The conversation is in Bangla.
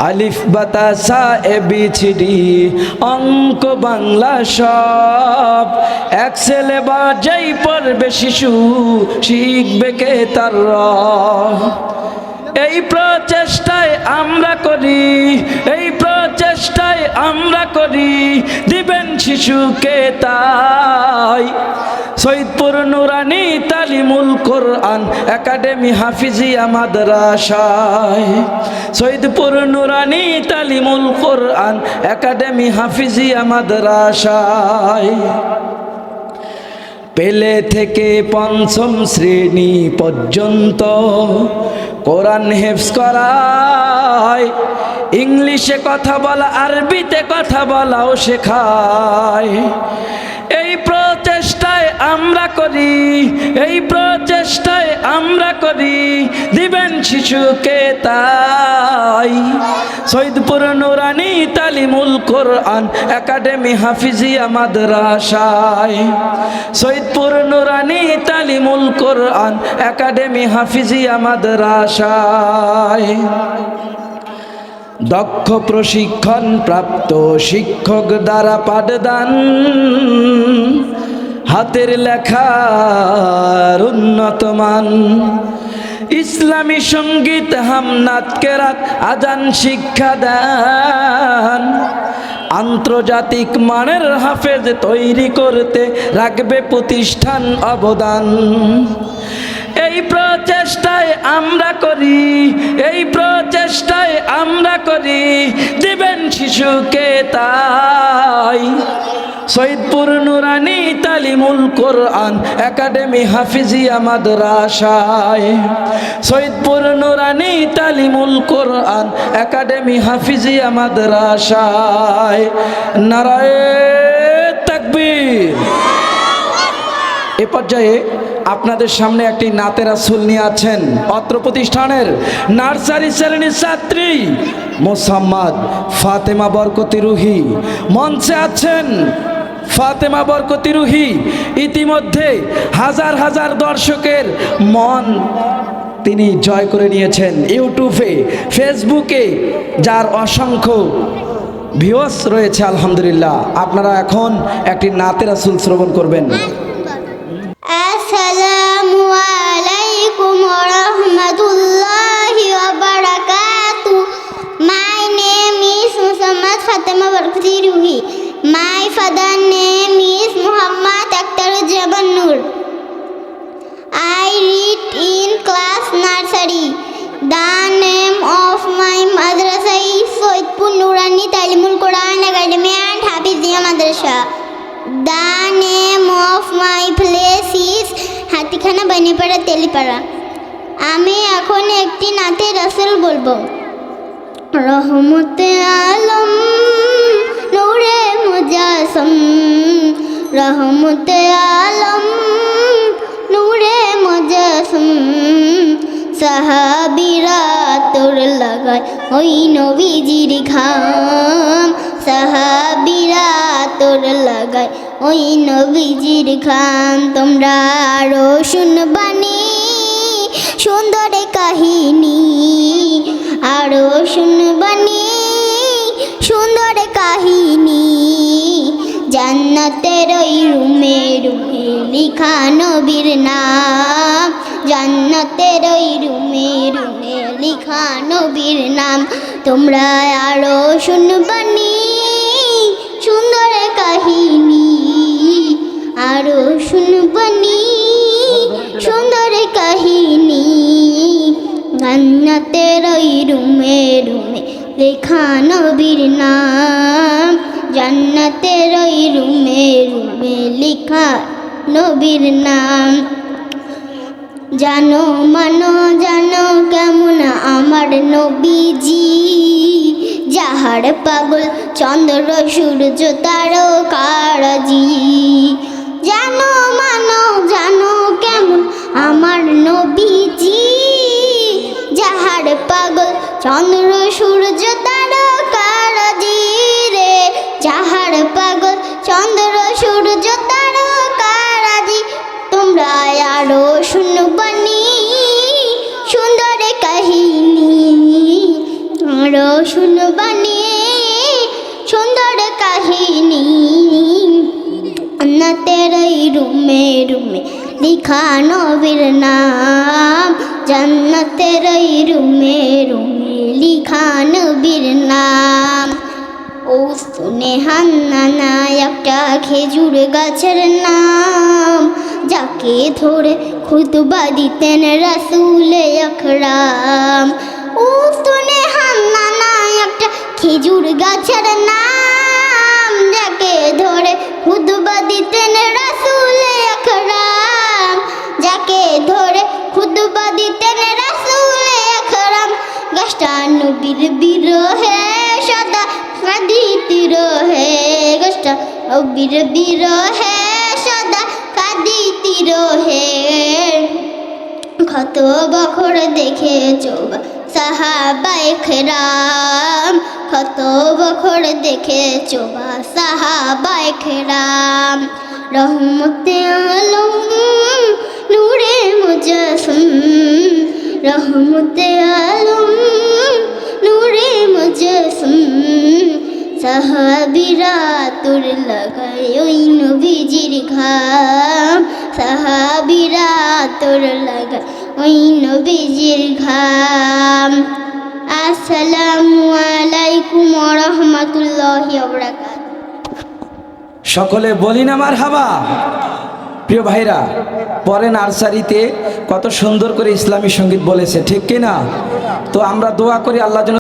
আলিফ বাতা সা এ বি সি ডি অঙ্ক বাংলা সব এক ছেলে বাজাই পড়বে শিশু শিখবে কে তার র। এই প্রচেষ্টায় আমরা করি, এই প্রচেষ্টায় আমরা করি, দিবেন শিশুকে তাই। সৈয়দপুর নুরানি তালিমুল কোরআন একাডেমি হাফিজিয়া মাদ্রাসায়, সৈয়দপুর নুরানি তালিমুল কোরআন একাডেমি হাফিজিয়া মাদ্রাসায় পেলে থেকে পঞ্চম শ্রেণী পর্যন্ত কোরআন হেফজ করায়, ইংলিশে কথা বলা আরবিতে কথা বলাও শেখায়। এই প্রচেষ্টায় আমরা করি, এই প্রচেষ্টায় আমরা করি, দিবেন শিশুকে তাই। সৈয়দপুর নুরানি তালিমুল কোরআন একাডেমি হাফিজিয়া মাদ্রাসায়, সৈয়দপুর নুরানি তালিমুল কোরআন একাডেমি হাফিজিয়া মাদ্রাসায় দক্ষ প্রশিক্ষণ প্রাপ্ত শিক্ষক দ্বারা পাঠদান, হাতের লেখার উন্নত মান, ইসলামী সঙ্গীত হামনাত কেরাত আজান শিক্ষা দান, আন্তর্জাতিক মানের হাফেজ তৈরি করতে রাখবে প্রতিষ্ঠান অবদান। এই প্রচেষ্টায় আমরা করি, এই প্রচেষ্টায় আমরা করি, দিবেন শিশুকে তাই। সৈয়দপুর নুরানি তালিমুল কোরআন একাডেমি হাফিজিয়া মাদ্রাসায়, সৈয়দপুর নুরানি তালিমুল কোরআন একাডেমি হাফিজিয়া মাদ্রাসায় নারায়ে তাকবীর। এ পর্যায়ে আপনাদের সামনে একটি নাতে রাসূল নিয়ে আছেন অত্র প্রতিষ্ঠানের নার্সারি শ্রেণীর ছাত্রী মোসাম্মদ ফাতেমা বরকতি রুহি। মঞ্চে আছেন ফাতেমা বরকতি রুহি। ইতিমধ্যে হাজার হাজার দর্শকের মন তিনি জয় করে নিয়েছেন ইউটিউবে, ফেসবুকে, যার অসংখ্য ভিউয়ার্স রয়েছে আলহামদুলিল্লাহ। আপনারা এখন একটি নাতে রাসূল শ্রবণ করবেন। আসসালামু আলাইকুম ওয়া রাহমাতুল্লাহি ওয়া বারাকাতুহু। My name is Muhammad Fatima Barkati Ruhi. My father name is Muhammad Akhtaruzzaman Noor. I read in class nursery. The name of my madrasa is Soitpur Nurani Talimul Quran Academy and Hafizia Madrasa. The name of my place is Hatikhana বানিপাড়া Telipara. আমি এখন একটি নাতে রাসূল বলবো। রহমতে আলম নূরে মুজাসম, রহমতে আলম নূরে মুজাসম, সাহাবীরা তোর লাগায় ওই নবীজির ঘাম, সাহাবীরা তোর লাগায় ওই নবীজির ঘাম। তোমরা আরো শুনবানি সুন্দর কাহিনী, আরো শুনবানি সুন্দর কাহিনী, জান্নাতের ওই রুমে রুমে লিখা নবীর নাম, জান্নাতের ওই রুমে রুমে লিখা নবীর নাম। তোমরা আরো শুনবানি সুন্দর কাহিনী, আরো শুনবানি সুন্দর কাহিনী, জান্নাতের ওই রুমে রুমে লেখা নবীর নাম, জান্নাতের ওই রুমে রুমে লেখা নবীর নাম। জানো মানো জানো কেমন আমার নবীজি, যাহার পাগল চন্দ্র সূর্য তারকারাজি। জানো মানো জানো কেমন আমার নবীজি, যাহার পাগল চন্দ্র সূর্য তারকারাজি রে, যাহার পাগল চন্দ্র সূর্য তারকারাজি। তোমরা আরো শুনবানি সুন্দর কাহিনী, রসুন বাণী সুন্দর কাহিনী জান্নাতের এই রুমে রুমে লিখা নবীর নাম জান্নাতের এই রুমে রুমে লিখা নবীর নাম ও শুনে হান্নানা একটা খেজুর গাছের নাম যাকে ধরে খুতবা দিতেন রাসূল আকরাম ও শুনে হান্নানা একটা খেজুর গাছের নাম যাকে ধরে খুতবা দিতেন রাসূল আকরাম যাকে ধরে খুতবা দিতেন রাসূল আকরাম গাছটা নবীর বিরহে সদা কাঁদিতে রহে গাছটা নবীর বিরহে সদা কাঁদিতে রহে কত বছর দেখেছো সাহাবায়ে কেরাম কত বছর দেখেছো সাহাবায়ে কেরাম রহমতে আলম নূরে মুজাসসিম রহমতে আলম নূরে মুজাসসিম সাহাবীরা তোর লাগায় ওই নবীজির ঘাম সাহাবীরা তোর লাগায় ওই নবীজির ঘাম আসসালামু আলাইকুম ওয়া রাহমাতুল্লাহি ওয়া বারাকাতুহু সকলে বলি না মারহাবা। প্রিয় ভাইরা, পরে নার্সারিতে কত সুন্দর করে ইসলামী সঙ্গীত বলেছে, ঠিক কিনা? তো আমরা দোয়া করি আল্লাহ যেন